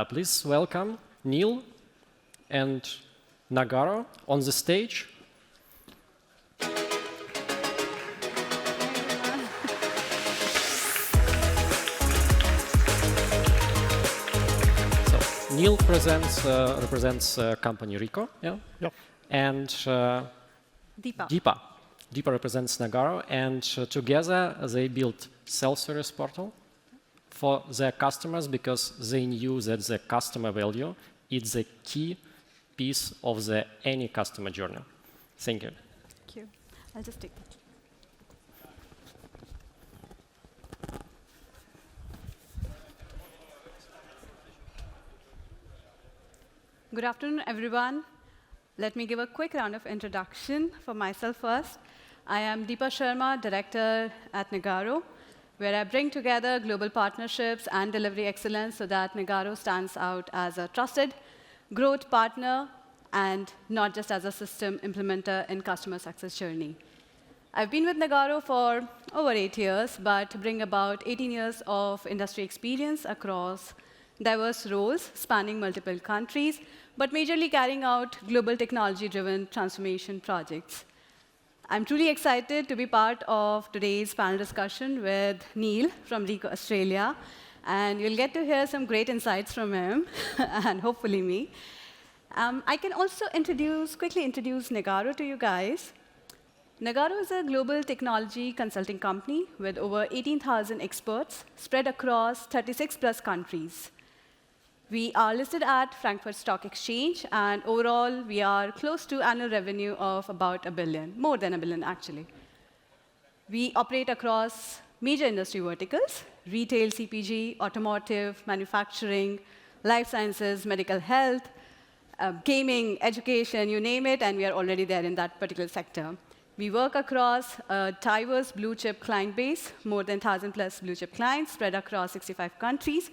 Please welcome Neal and Nagarro on the stage. So Neal represents company RICOH, yeah? Yep. And Deepa represents Nagarro, and together they built self-service portal for their customers because they knew that the customer value is the key piece of any customer journey. Thank you. Thank you. I'll just take that. Good afternoon, everyone. Let me give a quick round of introduction for myself first. I am Deepa Sharma, Director at Nagarro, where I bring together global partnerships and delivery excellence so that Nagarro stands out as a trusted growth partner and not just as a system implementer in customer success journey. I've been with Nagarro for over 8 years, but bring about 18 years of industry experience across diverse roles spanning multiple countries, but majorly carrying out global technology-driven transformation projects. I'm truly excited to be part of today's panel discussion with Neal from RICOH Australia, and you'll get to hear some great insights from him, and hopefully me. I can also quickly introduce Nagarro to you guys. Nagarro is a global technology consulting company with over 18,000 experts spread across 36+ countries. We are listed at Frankfurt Stock Exchange, and overall, we are close to annual revenue of about $1 billion, more than $1 billion, actually. We operate across major industry verticals: retail, CPG, automotive, manufacturing, life sciences, medical health, gaming, education, you name it, and we are already there in that particular sector. We work across a diverse blue-chip client base, more than 1,000+ blue-chip clients spread across 65 countries.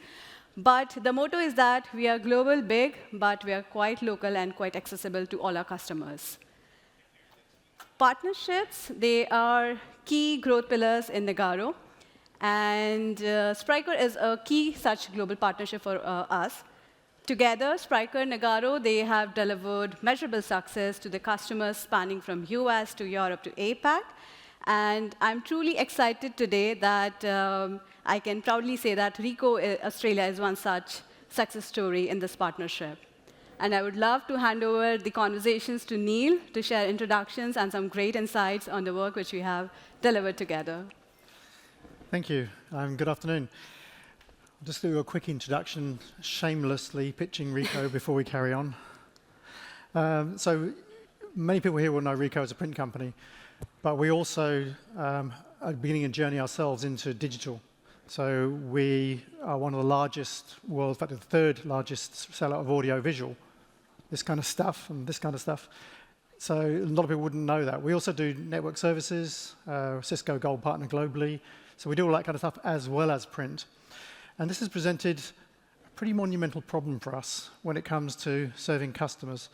But the motto is that we are global big, but we are quite local and quite accessible to all our customers. Partnerships, they are key growth pillars in Nagarro. And Spryker is a key such global partnership for us. Together, Spryker and Nagarro, they have delivered measurable success to the customers spanning from US to Europe to APAC. And I'm truly excited today that I can proudly say that RICOH Australia is one such success story in this partnership. And I would love to hand over the conversations to Neal to share introductions and some great insights on the work which we have delivered together. Thank you. Good afternoon. I'll just do a quick introduction, shamelessly pitching RICOH before we carry on. So many people here will know RICOH as a print company, but we also are beginning a journey ourselves into digital. So we are one of the largest, well, in fact, the third largest seller of audio-visual, this kind of stuff and this kind of stuff. So a lot of people wouldn't know that. We also do network services, Cisco Gold Partner globally. So we do all that kind of stuff as well as print. And this has presented a pretty monumental problem for us when it comes to serving customers,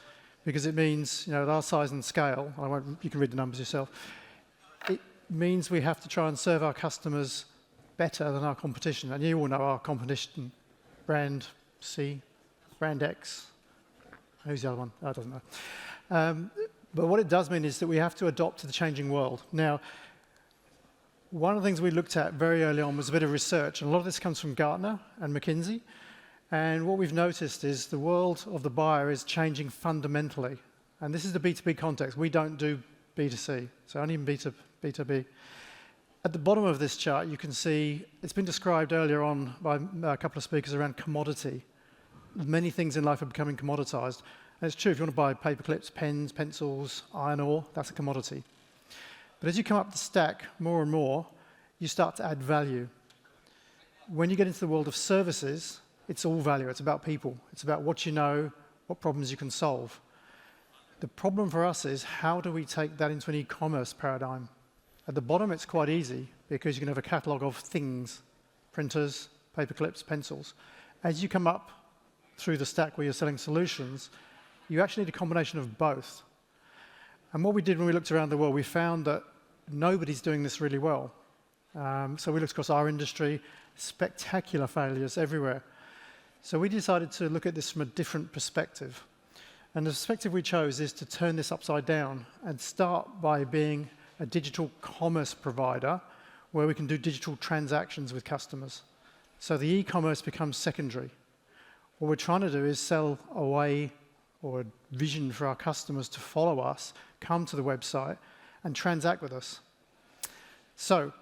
because it means, at our size and scale, you can read the numbers yourself, it means we have to try and serve our customers better than our competition. And you all know our competition, brand C, brand X. Who's the other one? Oh, it doesn't know. But what it does mean is that we have to adopt to the changing world. Now, one of the things we looked at very early on was a bit of research, and a lot of this comes from Gartner and McKinsey. And what we've noticed is the world of the buyer is changing fundamentally. And this is the B2B context. We don't do B2C, so only B2B. At the bottom of this chart, you can see it's been described earlier on by a couple of speakers around commodity. Many things in life are becoming commoditized. And it's true, if you want to buy paper clips, pens, pencils, iron ore, that's a commodity. But as you come up the stack more and more, you start to add value. When you get into the world of services, it's all value. It's about people. It's about what you know, what problems you can solve. The problem for us is, how do we take that into an e-commerce paradigm? At the bottom, it's quite easy, because you can have a catalog of things: printers, paper clips, pencils. As you come up through the stack where you're selling solutions, you actually need a combination of both. And what we did when we looked around the world, we found that nobody's doing this really well. So we looked across our industry, spectacular failures everywhere. So we decided to look at this from a different perspective. And the perspective we chose is to turn this upside down and start by being a digital commerce provider where we can do digital transactions with customers. So the e-commerce becomes secondary. What we're trying to do is sell a way or a vision for our customers to follow us, come to the website, and transact with us. So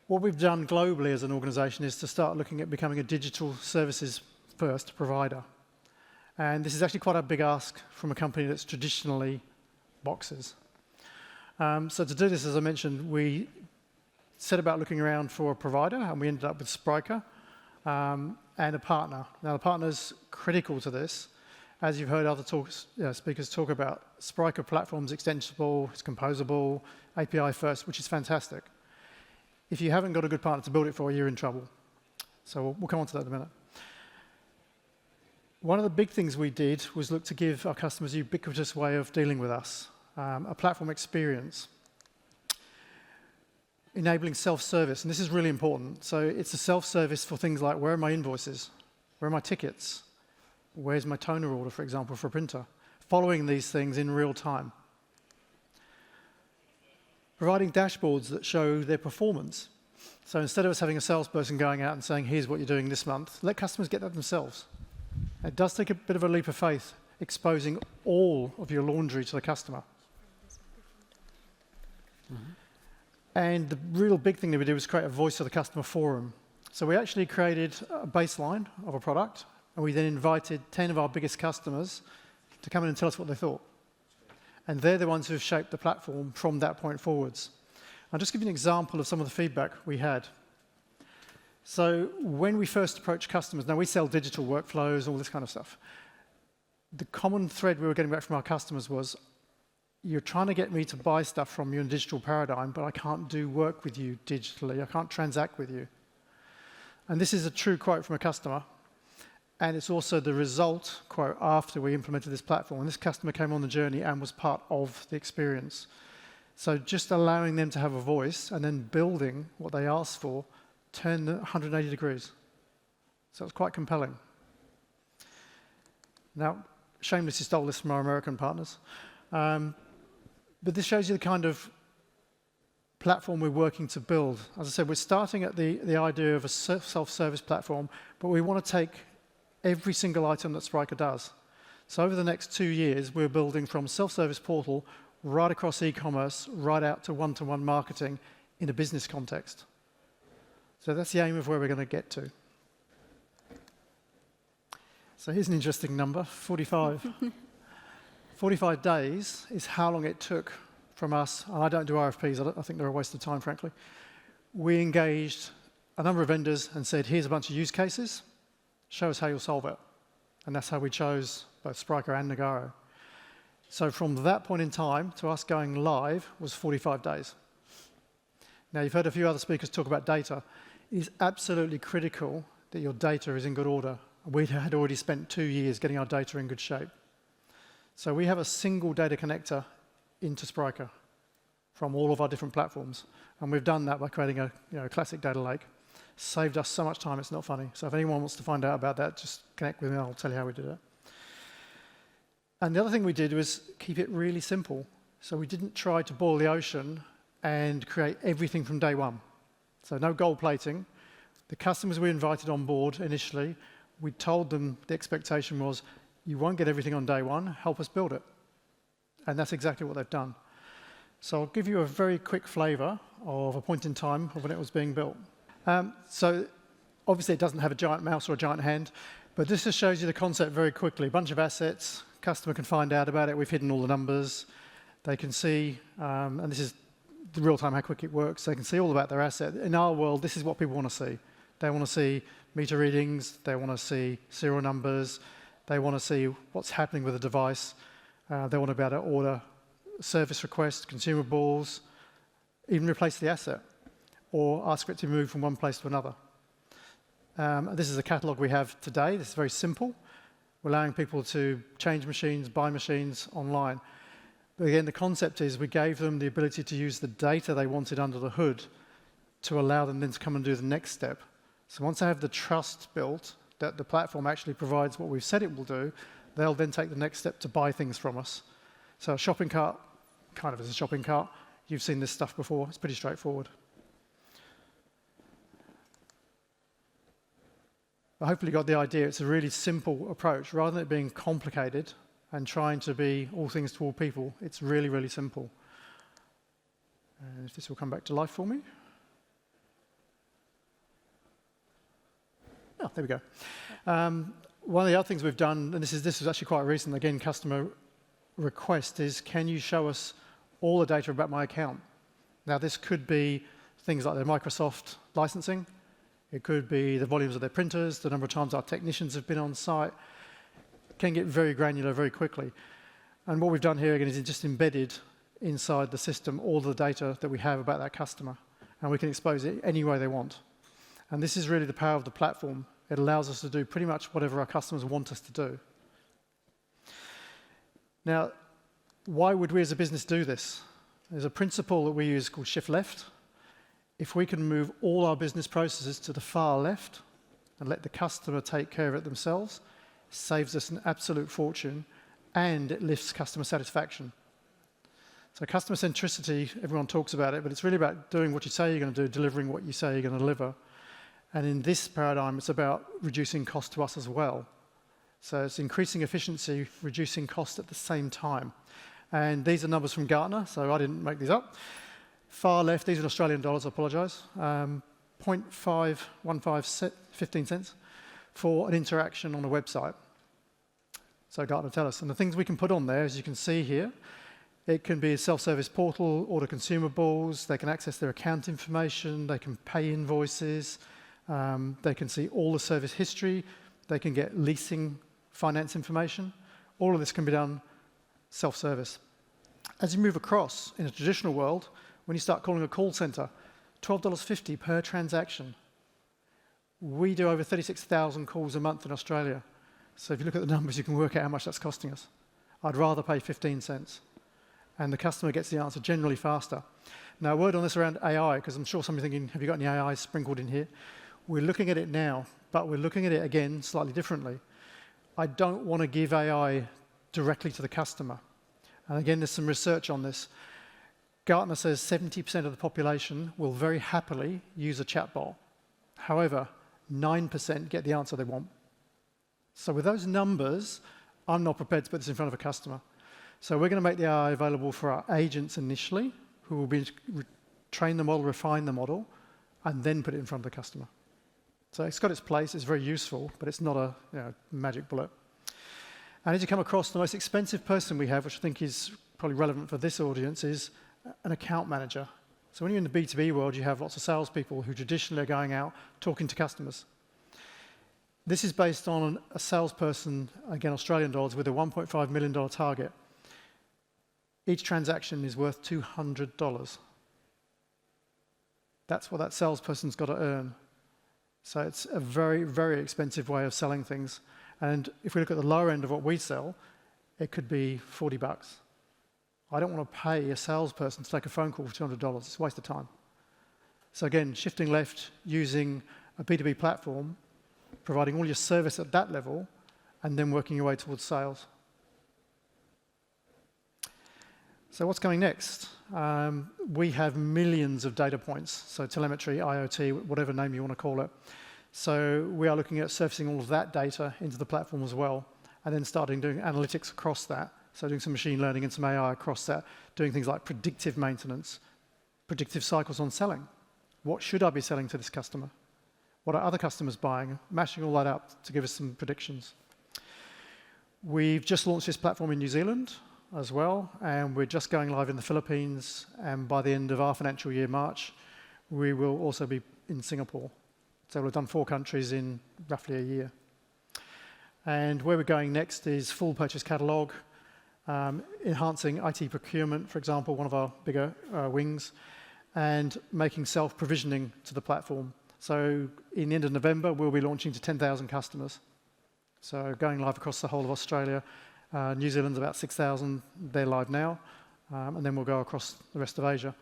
what we've done globally as an organization is to start looking at becoming a digital services first provider. And this is actually quite a big ask from a company that's traditionally boxes. So to do this, as I mentioned, we set about looking around for a provider, and we ended up with Spryker and a partner. Now, the partner's critical to this. As you've heard other speakers talk about, Spryker platform's extensible, it's composable, API first, which is fantastic. If you haven't got a good partner to build it for, you're in trouble. So we'll come on to that in a minute. One of the big things we did was look to give our customers a ubiquitous way of dealing with us, a platform experience, enabling self-service. And this is really important. So it's a self-service for things like, where are my invoices? Where are my tickets? Where's my toner order, for example, for a printer? Following these things in real time. Providing dashboards that show their performance. So instead of us having a salesperson going out and saying, here's what you're doing this month, let customers get that themselves. It does take a bit of a leap of faith, exposing all of your laundry to the customer. And the real big thing that we did was create a voice of the customer forum. So we actually created a baseline of a product, and we then invited 10 of our biggest customers to come in and tell us what they thought. And they're the ones who have shaped the platform from that point forwards. I'll just give you an example of some of the feedback we had. So when we first approached customers, now we sell digital workflows, all this kind of stuff. The common thread we were getting back from our customers was, you're trying to get me to buy stuff from you in a digital paradigm, but I can't do work with you digitally. I can't transact with you. And this is a true quote from a customer. And it's also the result quote after we implemented this platform. And this customer came on the journey and was part of the experience. So just allowing them to have a voice and then building what they asked for turned 180 degrees. So it's quite compelling. Now, shamelessly stole this from our American partners. But this shows you the kind of platform we're working to build. As I said, we're starting at the idea of a self-service platform, but we want to take every single item that Spryker does. So over the next 2 years, we're building from self-service portal right across e-commerce, right out to one-to-one marketing in a business context. So that's the aim of where we're going to get to. So here's an interesting number, 45. 45 days is how long it took from us, and I don't do RFPs, I think they're a waste of time, frankly. We engaged a number of vendors and said, here's a bunch of use cases, show us how you'll solve it. And that's how we chose both Spryker and Nagarro. So from that point in time to us going live was 45 days. Now, you've heard a few other speakers talk about data. It is absolutely critical that your data is in good order. We had already spent 2 years getting our data in good shape. So we have a single data connector into Spryker from all of our different platforms. And we've done that by creating a classic data lake. Saved us so much time, it's not funny. So if anyone wants to find out about that, just connect with me, I'll tell you how we did it. And the other thing we did was keep it really simple. So we didn't try to boil the ocean and create everything from day one. So no gold plating. The customers we invited on board initially, we told them the expectation was, you won't get everything on day one, help us build it. And that's exactly what they've done. So I'll give you a very quick flavor of a point in time of when it was being built. So obviously it doesn't have a giant mouse or a giant hand, but this just shows you the concept very quickly. A bunch of assets, customer can find out about it, we've hidden all the numbers, they can see, and this is the real time how quick it works, they can see all about their asset. In our world, this is what people want to see. They want to see meter readings, they want to see serial numbers, they want to see what's happening with the device, they want to be able to order service requests, consumables, even replace the asset, or ask for it to move from one place to another. This is a catalog we have today. This is very simple. We're allowing people to change machines, buy machines online. But again, the concept is we gave them the ability to use the data they wanted under the hood to allow them then to come and do the next step. So once they have the trust built, that the platform actually provides what we've said it will do, they'll then take the next step to buy things from us. So a shopping cart kind of is a shopping cart. You've seen this stuff before. It's pretty straightforward. But hopefully you got the idea. It's a really simple approach. Rather than it being complicated and trying to be all things to all people, it's really, really simple. And if this will come back to life for me. Oh, there we go. One of the other things we've done, and this is actually quite recent, again, customer request, is can you show us all the data about my account? Now, this could be things like their Microsoft licensing. It could be the volumes of their printers, the number of times our technicians have been on site. It can get very granular very quickly. And what we've done here, again, is just embedded inside the system all the data that we have about that customer. And we can expose it any way they want. And this is really the power of the platform. It allows us to do pretty much whatever our customers want us to do. Now, why would we as a business do this? There's a principle that we use called shift left. If we can move all our business processes to the far left and let the customer take care of it themselves, it saves us an absolute fortune and it lifts customer satisfaction. So customer centricity, everyone talks about it, but it's really about doing what you say you're going to do, delivering what you say you're going to deliver. And in this paradigm, it's about reducing cost to us as well. So it's increasing efficiency, reducing cost at the same time. And these are numbers from Gartner, so I didn't make these up. Far left, these are Australian dollars, I apologise. 0.515 cents for an interaction on a website. So Gartner tell us. And the things we can put on there, as you can see here, it can be a self-service portal, order consumables, they can access their account information, they can pay invoices, they can see all the service history, they can get leasing finance information. All of this can be done self-service. As you move across in a traditional world, when you start calling a call centre, $12.50 per transaction. We do over 36,000 calls a month in Australia. So if you look at the numbers, you can work out how much that's costing us. I'd rather pay 15 cents. And the customer gets the answer generally faster. Now, a word on this around AI, because I'm sure some of you are thinking, have you got any AI sprinkled in here? We're looking at it now, but we're looking at it again slightly differently. I don't want to give AI directly to the customer. And again, there's some research on this. Gartner says 70% of the population will very happily use a chatbot. However, 9% get the answer they want. So with those numbers, I'm not prepared to put this in front of a customer. So we're going to make the AI available for our agents initially, who will train the model, refine the model, and then put it in front of the customer. So it's got its place, it's very useful, but it's not a magic bullet. And as you come across, the most expensive person we have, which I think is probably relevant for this audience, is an account manager. So when you're in the B2B world, you have lots of salespeople who traditionally are going out talking to customers. This is based on a salesperson, again, Australian dollars, with a $1.5 million target. Each transaction is worth $200. That's what that salesperson's got to earn. So it's a very, very expensive way of selling things. And if we look at the lower end of what we sell, it could be $40. I don't want to pay a salesperson to take a phone call for $200. It's a waste of time. So again, shifting left, using a B2B platform, providing all your service at that level, and then working your way towards sales. So what's coming next? We have millions of data points, so telemetry, IoT, whatever name you want to call it. So we are looking at surfacing all of that data into the platform as well, and then starting doing analytics across that. So doing some machine learning and some AI across that, doing things like predictive maintenance, predictive cycles on selling. What should I be selling to this customer? What are other customers buying? Mashing all that up to give us some predictions. We've just launched this platform in New Zealand as well, and we're just going live in the Philippines, and by the end of our financial year, March, we will also be in Singapore. So we've done 4 countries in roughly a year. And where we're going next is full purchase catalogue, enhancing IT procurement, for example, one of our bigger wings, and making self-provisioning to the platform. So in the end of November, we'll be launching to 10,000 customers. So going live across the whole of Australia. New Zealand's about 6,000, they're live now, and then we'll go across the rest of Asia.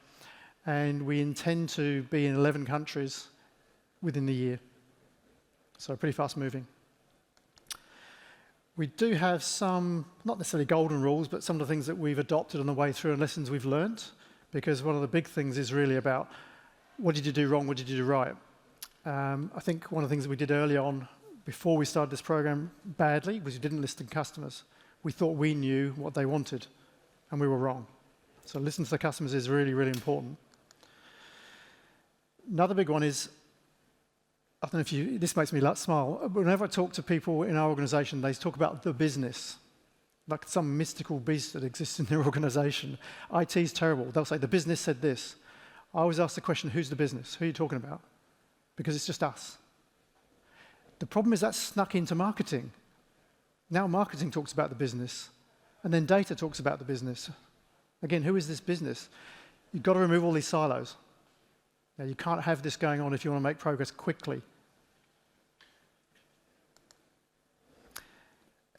And we intend to be in 11 countries within the year. So pretty fast moving. We do have some, not necessarily golden rules, but some of the things that we've adopted on the way through and lessons we've learned, because one of the big things is really about what did you do wrong, what did you do right? I think one of the things that we did early on, before we started this program badly, was we didn't listen to customers. We thought we knew what they wanted, and we were wrong. So listen to the customers is really, really important. Another big one is, I don't know if you, this makes me smile. Whenever I talk to people in our organization, they talk about the business, like some mystical beast that exists in their organization. IT is terrible. They'll say, the business said this. I always ask the question, who's the business? Who are you talking about? Because it's just us. The problem is that's snuck into marketing. Now marketing talks about the business, and then data talks about the business. Again, who is this business? You've got to remove all these silos. Now, you can't have this going on if you want to make progress quickly.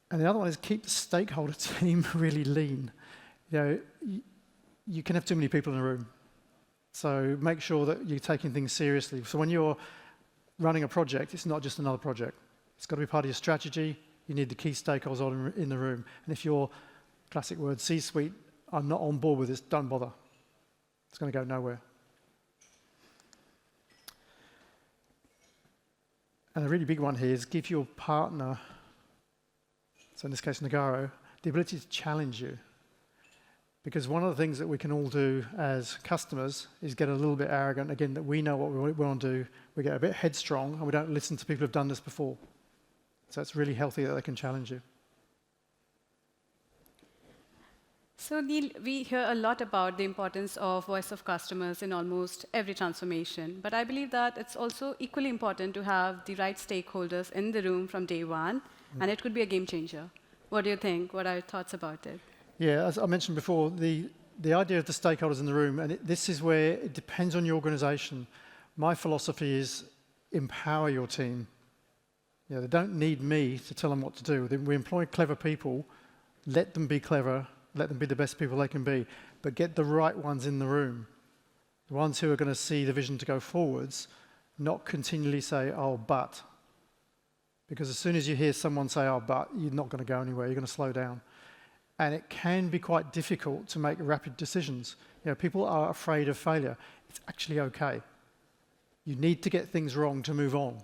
And the other one is keep the stakeholder team really lean. You can have too many people in a room. So make sure that you're taking things seriously. So when you're running a project, it's not just another project. It's got to be part of your strategy. You need the key stakeholders in the room. And if your classic word, C-suite, I'm not on board with this, don't bother. It's going to go nowhere. And a really big one here is give your partner, so in this case Nagarro, the ability to challenge you. Because one of the things that we can all do as customers is get a little bit arrogant, again, that we know what we want to do. We get a bit headstrong and we don't listen to people who've done this before. So it's really healthy that they can challenge you. So Neal, we hear a lot about the importance of voice of customers in almost every transformation, but I believe that it's also equally important to have the right stakeholders in the room from day one, and it could be a game changer. What do you think? What are your thoughts about it? Yeah, as I mentioned before, the idea of the stakeholders in the room, and this is where it depends on your organization. My philosophy is empower your team. They don't need me to tell them what to do. We employ clever people, let them be clever, let them be the best people they can be, but get the right ones in the room. The ones who are going to see the vision to go forwards, not continually say, oh, but. Because as soon as you hear someone say, oh, but, you're not going to go anywhere, you're going to slow down. And it can be quite difficult to make rapid decisions. People are afraid of failure. It's actually okay. You need to get things wrong to move on.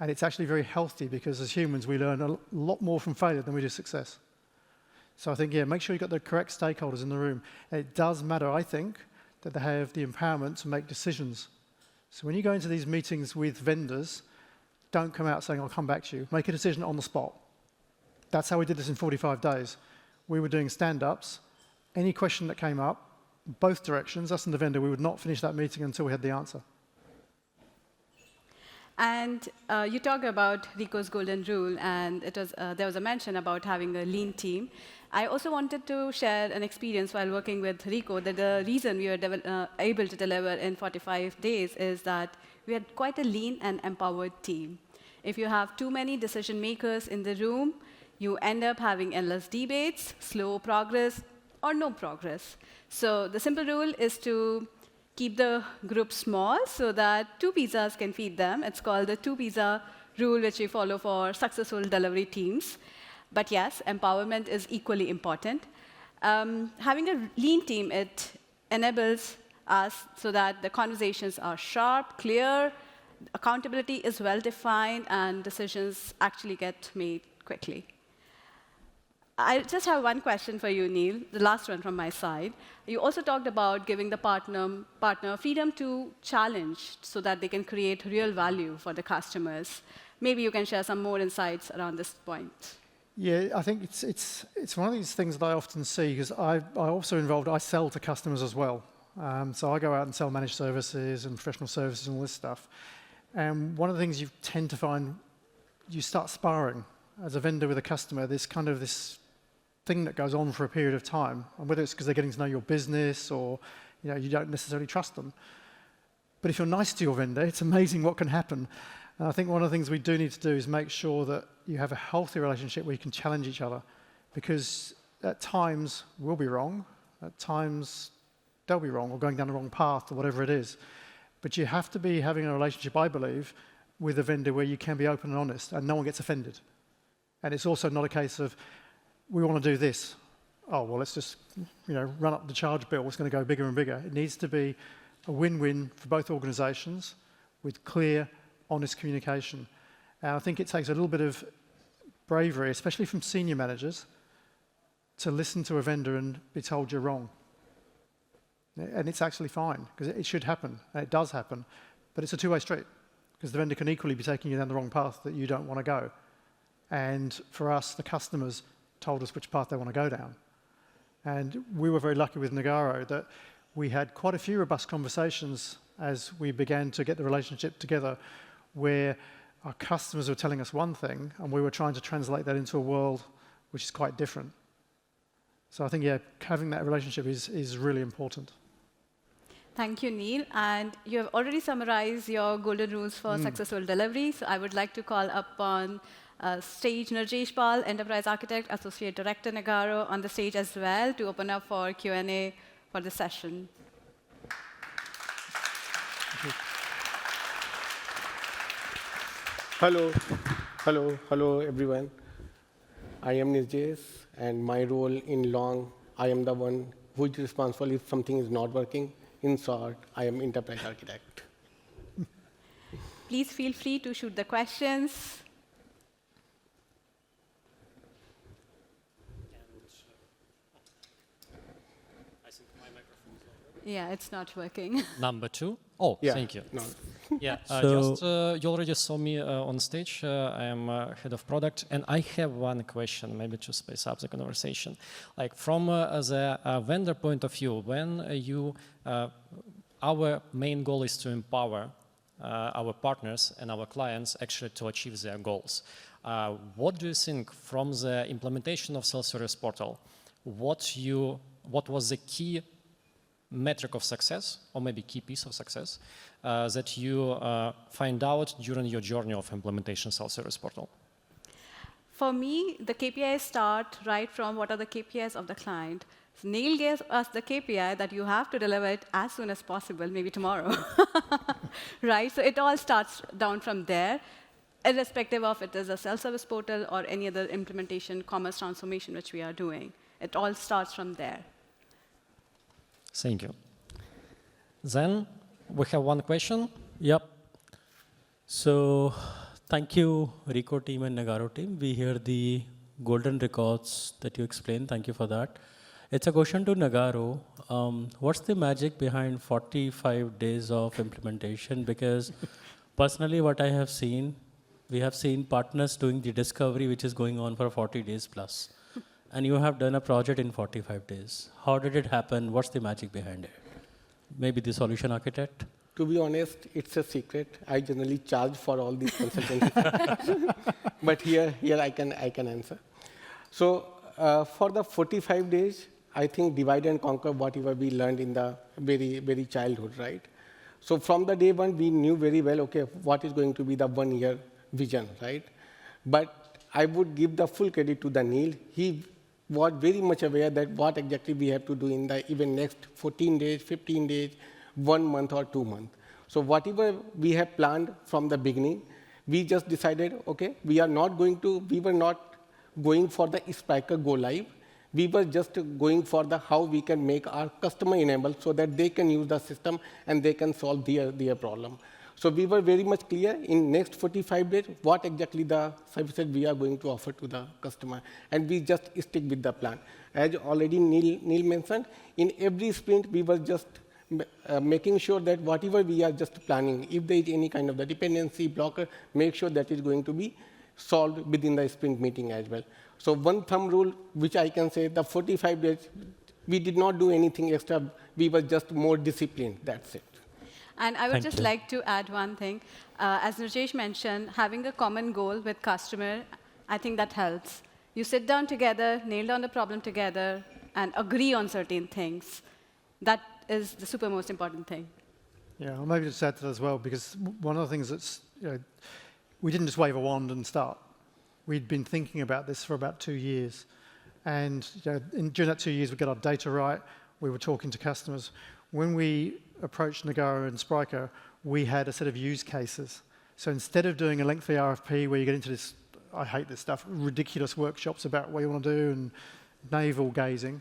And it's actually very healthy because as humans, we learn a lot more from failure than we do success. So I think, make sure you've got the correct stakeholders in the room. And it does matter, I think, that they have the empowerment to make decisions. So when you go into these meetings with vendors, don't come out saying, I'll come back to you. Make a decision on the spot. That's how we did this in 45 days. We were doing stand-ups. Any question that came up, both directions, us and the vendor, we would not finish that meeting until we had the answer. And you talked about RICOH's golden rule, and there was a mention about having a lean team. I also wanted to share an experience while working with RICOH that the reason we were able to deliver in 45 days is that we had quite a lean and empowered team. If you have too many decision makers in the room, you end up having endless debates, slow progress, or no progress. So the simple rule is to keep the group small so that 2 pizzas can feed them. It's called the 2-pizza rule, which we follow for successful delivery teams. But yes, empowerment is equally important. Having a lean team, it enables us so that the conversations are sharp, clear, accountability is well-defined, and decisions actually get made quickly. I just have one question for you, Neal, the last one from my side. You also talked about giving the partner freedom to challenge so that they can create real value for the customers. Maybe you can share some more insights around this point. Yeah, I think it's one of these things that I often see, because I sell to customers as well. So I go out and sell managed services and professional services and all this stuff. And one of the things you tend to find, you start sparring as a vendor with a customer, this thing that goes on for a period of time, and whether it's because they're getting to know your business or you don't necessarily trust them. But if you're nice to your vendor, it's amazing what can happen. And I think one of the things we do need to do is make sure that you have a healthy relationship where you can challenge each other, because at times we'll be wrong, at times they'll be wrong or going down the wrong path or whatever it is. But you have to be having a relationship, I believe, with a vendor where you can be open and honest and no one gets offended. And it's also not a case of, we want to do this. Oh, well, let's just run up the charge bill. It's going to go bigger and bigger. It needs to be a win-win for both organisations with clear, honest communication. And I think it takes a little bit of bravery, especially from senior managers, to listen to a vendor and be told you're wrong. And it's actually fine, because it should happen, and it does happen. But it's a two-way street, because the vendor can equally be taking you down the wrong path that you don't want to go. And for us, the customers told us which path they want to go down. And we were very lucky with Nagarro that we had quite a few robust conversations as we began to get the relationship together, where our customers were telling us one thing, and we were trying to translate that into a world which is quite different. So I think, yeah, having that relationship is really important. Thank you, Neal. And you have already summarized your golden rules for successful delivery. So I would like to call upon stage Narjesh Pal, Enterprise Architect, Associate Director, Nagarro, on the stage as well to open up for Q&A for the session. Hello, everyone. I am Narjesh, and my role in Long, I am the one who is responsible if something is not working. In short, I am Enterprise Architect. Please feel free to shoot the questions. Yeah, it's not working. Number 2. Oh, Yeah, thank you. no. Yeah, So you already saw me on stage. I am head of product, and I have one question, maybe to spice up the conversation. Like from the vendor point of view, when our main goal is to empower our partners and our clients actually to achieve their goals. What do you think from the implementation of self-service portal? What was the key metric of success, or maybe key piece of success, that you find out during your journey of implementation self-service portal? For me, the KPIs start right from what are the KPIs of the client. So Neal gave us the KPI that you have to deliver it as soon as possible, maybe tomorrow. Right? So it all starts down from there, irrespective of it is a self-service portal or any other implementation, commerce transformation, which we are doing. It all starts from there. Thank you. Then we have one question. Yep. So thank you, RICOH team and Nagarro team. We hear the golden records that you explained. Thank you for that. It's a question to Nagarro. What's the magic behind 45 days of implementation? Because personally, what I have seen, we have seen partners doing the discovery, which is going on for 40 days plus. And you have done a project in 45 days. How did it happen? What's the magic behind it? Maybe the solution architect? To be honest, it's a secret. I generally charge for all these consultancies. But here I can answer. So for the 45 days, I think divide and conquer whatever we learned in the very childhood, right? So from the day one, we knew very well, okay, what is going to be the 1 year vision, right? But I would give the full credit to the Neal. He was very much aware that what exactly we have to do in the even next 14 days, 15 days, 1 month or 2 months. So whatever we have planned from the beginning, we just decided, okay, we were not going for the Spryker go live. We were just going for the how we can make our customer enabled so that they can use the system and they can solve their problem. So we were very much clear in next 45 days what exactly the services we are going to offer to the customer, and we just stick with the plan. As already Neal mentioned, in every sprint we were just making sure that whatever we are just planning, if there is any kind of the dependency blocker, make sure that is going to be solved within the sprint meeting as well. So one thumb rule, which I can say, the 45 days, we did not do anything extra. We were just more disciplined. That's it. And I would just like to add one thing. As Narjesh mentioned, having a common goal with customer, I think that helps. You sit down together, nail down the problem together, and agree on certain things. That is the super most important thing. Yeah, I'll maybe just add to that as well, because one of the things that's, we didn't just wave a wand and start. We'd been thinking about this for about 2 years. And during that 2 years, we got our data right. We were talking to customers. When we approached Nagarro and Spryker, we had a set of use cases. So instead of doing a lengthy RFP where you get into this I hate this stuff, ridiculous workshops about what you want to do and navel gazing.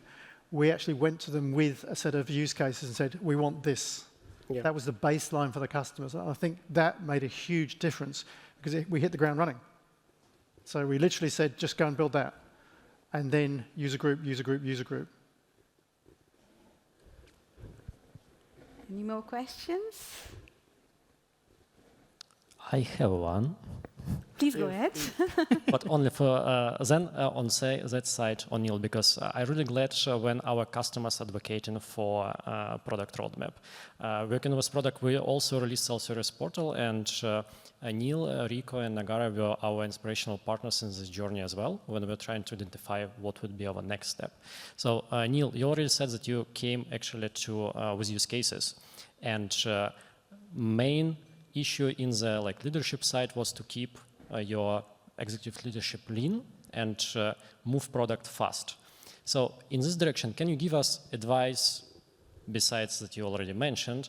We actually went to them with a set of use cases and said, we want this. Yeah. That was the baseline for the customers. I think that made a huge difference because we hit the ground running. So we literally said, just go and build that. And then user group, user group, user group. Any more questions? I have one. Please go ahead. But only for then on that side, Neal, because I'm really glad when our customers advocating for product roadmap. Working with product, we also released self-service portal, and Neal, RICOH, and Nagarro were our inspirational partners in this journey as well, when we were trying to identify what would be our next step. So Neal, you already said that you came actually to with use cases, and main issue in the leadership side was to keep your executive leadership lean and move product fast. So in this direction, can you give us advice, besides that you already mentioned,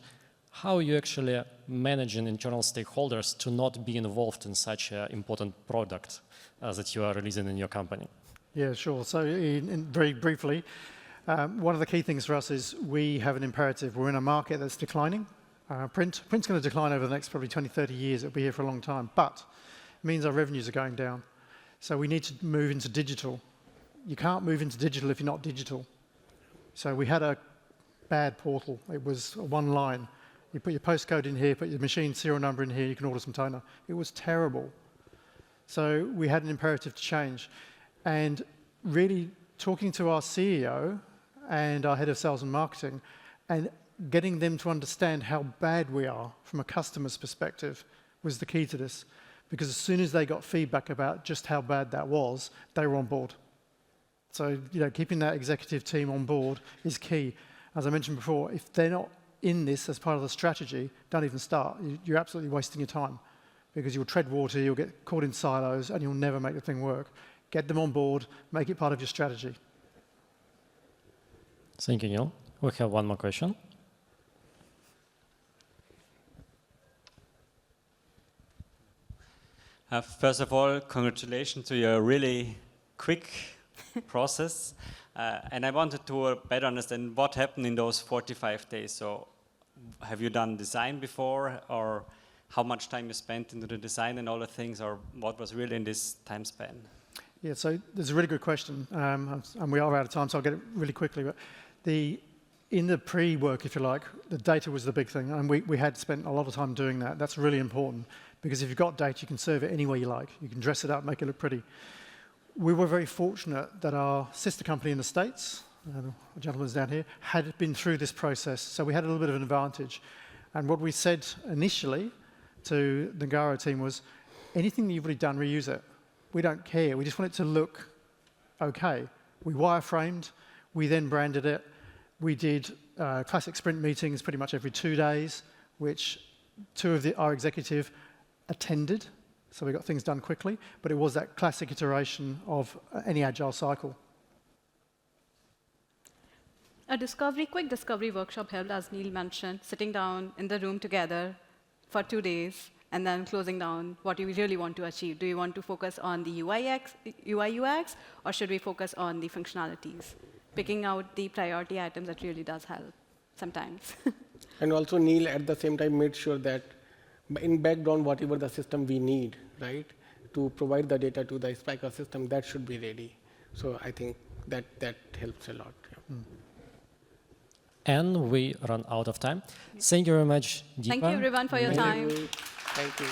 how you actually managing internal stakeholders to not be involved in such an important product that you are releasing in your company? Yeah, sure. So very briefly, one of the key things for us is we have an imperative. We're in a market that's declining. Print's going to decline over the next probably 20, 30 years. It'll be here for a long time. But it means our revenues are going down. So we need to move into digital. You can't move into digital if you're not digital. So we had a bad portal. It was one line. You put your postcode in here, put your machine serial number in here, you can order some toner. It was terrible. So we had an imperative to change. And really talking to our CEO and our head of sales and marketing and getting them to understand how bad we are from a customer's perspective was the key to this. Because as soon as they got feedback about just how bad that was, they were on board. So, keeping that executive team on board is key. As I mentioned before, if they're not in this as part of the strategy, don't even start. You're absolutely wasting your time because you'll tread water, you'll get caught in silos, and you'll never make the thing work. Get them on board, make it part of your strategy. Thank you, Neal. We have one more question. First of all, congratulations to your really quick process. And I wanted to better understand what happened in those 45 days. So have you done design before, or how much time you spent into the design and all the things, or what was really in this time span? Yeah, so that's a really good question. And we are out of time, so I'll get it really quickly. But in the pre-work, if you like, the data was the big thing. And we had spent a lot of time doing that. That's really important. Because if you've got data, you can serve it any way you like. You can dress it up, make it look pretty. We were very fortunate that our sister company in the States, the gentleman's down here, had been through this process. So we had a little bit of an advantage. And what we said initially to the Nagarro team was, anything that you've already done, reuse it. We don't care. We just want it to look okay. We wireframed. We then branded it. We did classic sprint meetings pretty much every 2 days, which two of our executive attended, so we got things done quickly, but it was that classic iteration of any agile cycle. A quick discovery workshop held, as Neal mentioned, sitting down in the room together for 2 days and then closing down what you really want to achieve. Do you want to focus on the UI UX, or should we focus on the functionalities? Picking out the priority items, that really does help sometimes. And also Neal at the same time made sure that in background, whatever the system we need, right, to provide the data to the Spryker system, that should be ready. So I think that helps a lot. Yeah. And we run out of time. Thank you very much, Deepa. Thank you, everyone, for your time. Thank you.